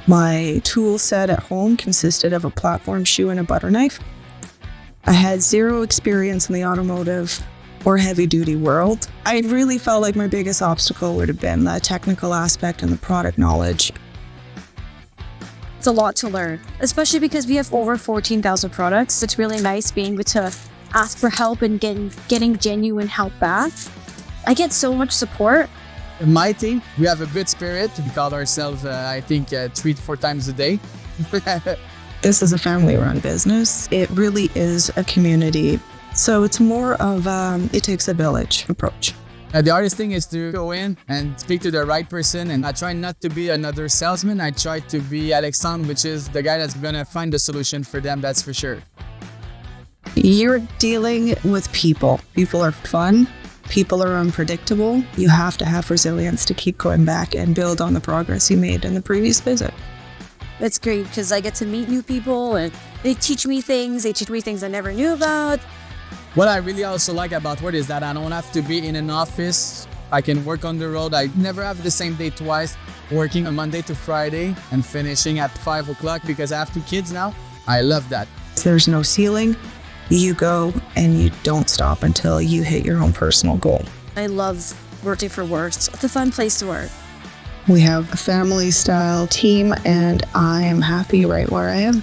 My tool set at home consisted of a platform shoe and a butter knife. I had zero experience in the automotive or heavy-duty world. I really felt like my biggest obstacle would have been the technical aspect and the product knowledge. It's a lot to learn, especially because we have over 14,000 products. It's really nice being able to ask for help and getting genuine help back. I get so much support. In my team, we have a good spirit. We call ourselves, 3 to 4 times a day. This is a family-run business. It really is a community. So it's more of it takes a village approach. The hardest thing is to go in and speak to the right person. And I try not to be another salesman. I try to be Alexandre, which is the guy that's going to find the solution for them, that's for sure. You're dealing with people. People are fun. People are unpredictable. You have to have resilience to keep going back and build on the progress you made in the previous visit. It's great because I get to meet new people and they teach me things. They teach me things I never knew about. What I really also like about Wurth is that I don't have to be in an office. I can work on the road. I never have the same day twice, working on Monday to Friday and finishing at 5 o'clock because I have 2 kids now. I love that. There's no ceiling. You go and you don't stop until you hit your own personal goal. I love working for Wurth. It's a fun place to work. We have a family-style team and I am happy right where I am.